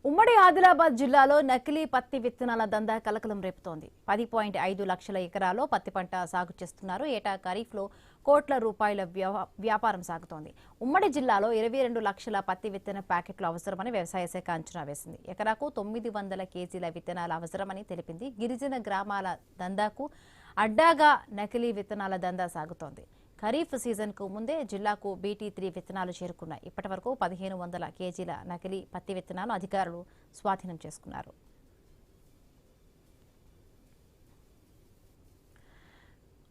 ఉమ్మడి ఆదిలాబాద్ జిల్లాలో నకిలీ పత్తి విత్తనాల దందా కలకలం రేపుతోంది. 10.5 లక్షల ఎకరాల్లో పత్తి పంట సాగు చేస్తున్నారు. ఏటా ఖరీఫ్లో కోట్ల రూపాయల వ్యాపారం సాగుతోంది. ఉమ్మడి జిల్లాలో 22 లక్షల పత్తి విత్తన ప్యాకెట్లు అవసరమని వ్యవసాయ శాఖ అంచనా వేసింది. ఎకరాకు 900 కేజీల విత్తనాలు అవసరమని తెలిపింది. గిరిజన గ్రామాల దందాకు అడ్డాగా నకిలీ విత్తనాల దందా సాగుతోంది. ఖరీఫ్ సీజన్కు ముందే జిల్లాకు BT3 విత్తనాలు చేరుకున్నాయి. ఇప్పటి వరకు 1500 కేజీల నకిలీ పత్తి విత్తనాలు అధికారులు స్వాధీనం చేసుకున్నారు.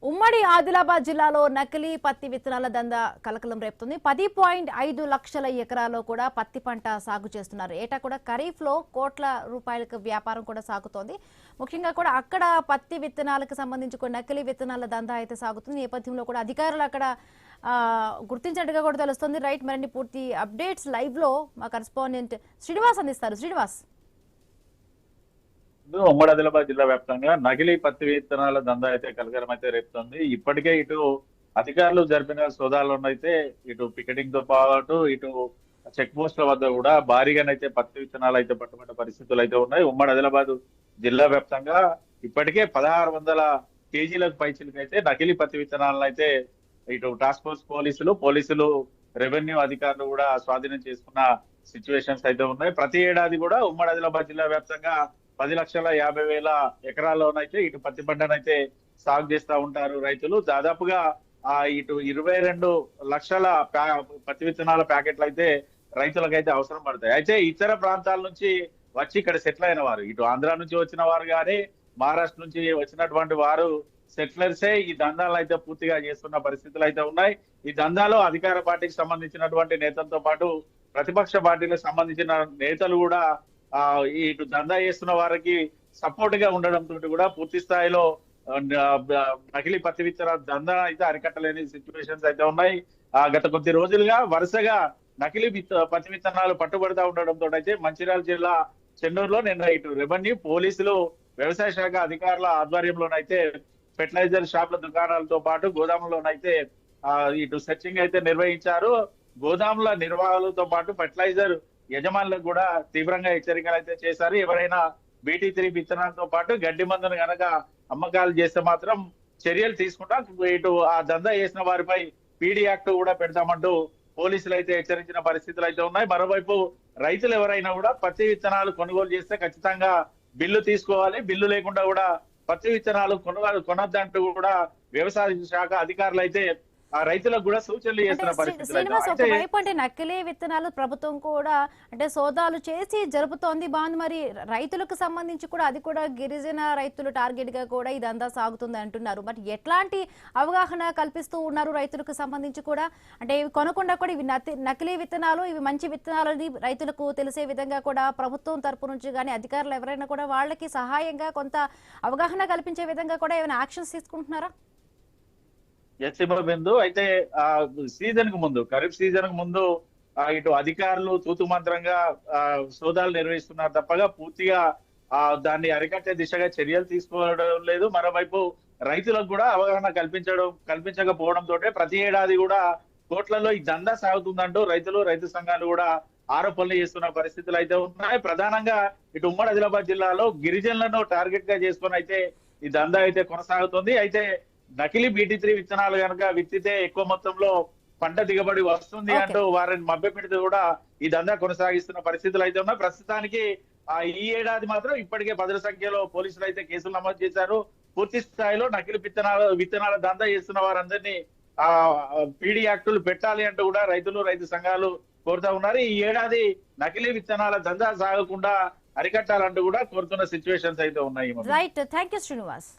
ఉమ్మడి ఆదిలాబాద్ జిల్లాలో నకిలీ పత్తి విత్తనాల దందా కలకలం రేపుతుంది. 10.5 లక్షల ఎకరాల్లో కూడా పత్తి పంట సాగు చేస్తున్నారు. ఏటా కూడా ఖరీఫ్లో కోట్ల రూపాయలకు వ్యాపారం కూడా సాగుతోంది. ముఖ్యంగా కూడా అక్కడ పత్తి విత్తనాలకు సంబంధించి కూడా నకిలీ విత్తనాల దందా అయితే సాగుతుంది. నేపథ్యంలో కూడా అధికారులు అక్కడ గుర్తించినట్టుగా కూడా తెలుస్తుంది. రైట్, మరిన్ని పూర్తి అప్డేట్స్ లైవ్ లో మా కరెస్పాండెంట్ శ్రీనివాస్ అందిస్తారు. శ్రీనివాస్, ఉమ్మడి ఆదిలాబాద్ జిల్లా వ్యాప్తంగా నకిలీ పత్తి విత్తనాల దందా అయితే కలకలం అయితే రేపుతుంది. ఇప్పటికే ఇటు అధికారులు జరిపిన సోదాల్లోనైతే ఇటు పికెటింగ్ తో పాటు ఇటు చెక్ పోస్టుల వద్ద కూడా భారీగానైతే పత్తి విత్తనాలు అయితే పట్టుబడ్డ పరిస్థితులు అయితే ఉన్నాయి. ఉమ్మడి ఆదిలాబాద్ జిల్లా వ్యాప్తంగా ఇప్పటికే 1600 కేజీలకు పైచిలకు అయితే నకిలీ పత్తి విత్తనాలను అయితే ఇటు టాస్క్ ఫోర్స్ పోలీసులు రెవెన్యూ అధికారులు కూడా స్వాధీనం చేసుకున్న సిచ్యువేషన్స్ అయితే ఉన్నాయి. ప్రతి ఏడాది కూడా ఉమ్మడి ఆదిలాబాద్ జిల్లా వ్యాప్తంగా 10,50,000 ఎకరాల్లోనైతే ఇటు పత్తి పంటనైతే సాగు చేస్తూ ఉంటారు రైతులు. దాదాపుగా ఇటు 22 లక్షల పత్తి విత్తనాల ప్యాకెట్లు అయితే రైతులకైతే అవసరం పడతాయి. అయితే ఇతర ప్రాంతాల నుంచి వచ్చి ఇక్కడ సెటిల్ అయిన వారు, ఇటు ఆంధ్ర నుంచి వచ్చిన వారు కానీ మహారాష్ట్ర నుంచి వచ్చినటువంటి వారు సెటిలర్సే ఈ దందాలను అయితే పూర్తిగా చేస్తున్న పరిస్థితులు అయితే ఉన్నాయి. ఈ దందాలో అధికార పార్టీకి సంబంధించినటువంటి నేతలతో పాటు ప్రతిపక్ష పార్టీలకు సంబంధించిన నేతలు కూడా ఇటు దందా చేస్తున్న వారికి సపోర్ట్ గా ఉండడంతో కూడా పూర్తి స్థాయిలో నకిలీ పత్తి విత్తనాల దందా అయితే అరికట్టలేని సిచ్యువేషన్స్ అయితే ఉన్నాయి. గత కొద్ది రోజులుగా వరుసగా నకిలీ పత్తి విత్తనాలు పట్టుబడుతూ ఉండడంతో అయితే మంచిర్యాల జిల్లా చెన్నూరులో నిన్న ఇటు రెవెన్యూ పోలీసులు వ్యవసాయ శాఖ అధికారుల ఆధ్వర్యంలోనైతే ఫెర్టిలైజర్ షాపుల దుకాణాలతో పాటు గోదాములోనైతే ఇటు సెర్చింగ్ అయితే నిర్వహించారు. గోదాముల నిర్వాహకులతో పాటు ఫెర్టిలైజర్ యజమానులకు కూడా తీవ్రంగా హెచ్చరికలు అయితే చేశారు. ఎవరైనా BT3 విత్తనాలతో పాటు గడ్డి మందును గనక అమ్మకాలు చేస్తే మాత్రం చర్యలు తీసుకుంటా ఇటు ఆ దందా చేసిన వారిపై PD యాక్ట్ కూడా పెడతామంటూ పోలీసులు అయితే హెచ్చరించిన పరిస్థితులు అయితే ఉన్నాయి. మరోవైపు రైతులు ఎవరైనా కూడా పత్తి విత్తనాలు కొనుగోలు చేస్తే ఖచ్చితంగా బిల్లు తీసుకోవాలి, బిల్లు లేకుండా కూడా పత్తి విత్తనాలు కొనొద్దంటూ కూడా వ్యవసాయ శాఖ అధికారులు అయితే ఆ రైతులకు కూడా సూచనలు చేస్తున్న పరిస్థితి. నకిలీ విత్తనాలు ప్రభుత్వం కూడా అంటే సోదాలు చేసి జరుపుతోంది, బాగుంది. మరి రైతులకు సంబంధించి కూడా అది కూడా గిరిజన రైతులు టార్గెట్ గా కూడా ఇదంతా సాగుతుంది అంటున్నారు. మరి ఎట్లాంటి అవగాహన కల్పిస్తూ ఉన్నారు రైతులకు సంబంధించి కూడా? అంటే ఇవి కొనకుండా కూడా ఇవి నకిలీ విత్తనాలు, ఇవి మంచి విత్తనాలు అని రైతులకు తెలిసే విధంగా కూడా ప్రభుత్వం తరపు నుంచి కానీ అధికారులు ఎవరైనా కూడా వాళ్ళకి సహాయంగా కొంత అవగాహన కల్పించే విధంగా కూడా ఏమైనా యాక్షన్స్ తీసుకుంటున్నారా? బిందు అయితే సీజన్ కు ముందు, ఖరీఫ్ సీజన్ కు ముందు ఇటు అధికారులు తూతు మంత్రంగా సోదాలు నిర్వహిస్తున్నారు తప్పగా పూర్తిగా దాన్ని అరికట్టే దిశగా చర్యలు తీసుకోవడం లేదు. మరోవైపు రైతులకు కూడా అవగాహన కల్పించకపోవడంతో ప్రతి ఏడాది కూడా కోట్లలో ఈ దందా సాగుతుందంటూ రైతు సంఘాలు కూడా ఆరోపణలు చేస్తున్న పరిస్థితులు అయితే ఉన్నాయి. ప్రధానంగా ఇటు ఉమ్మడి ఆదిలాబాద్ జిల్లాలో గిరిజనులను టార్గెట్ గా చేసుకుని అయితే ఈ దందా అయితే కొనసాగుతుంది. అయితే నకిలీ BT3 విత్తనాలు కనుక విత్తితే ఎక్కువ మొత్తంలో పంట దిగబడి వస్తుంది అంటూ వారిని మభ్యపెడితే కూడా ఈ దందా కొనసాగిస్తున్న పరిస్థితులు అయితే ఉన్నాయి. ప్రస్తుతానికి ఈ ఏడాది మాత్రం ఇప్పటికే 10 సంఖ్యలో పోలీసులు అయితే కేసులు నమోదు చేశారు. పూర్తి స్థాయిలో నకిలీ విత్తనాల దందా చేస్తున్న వారందరినీ PD యాక్టులు పెట్టాలి అంటూ కూడా రైతు సంఘాలు కోరుతా ఉన్నారు. ఈ ఏడాది నకిలీ విత్తనాల దందా సాగకుండా అరికట్టాలంటూ కూడా కోరుతున్న సిచ్యువేషన్స్ అయితే ఉన్నాయి. Right, thank you Srinivas.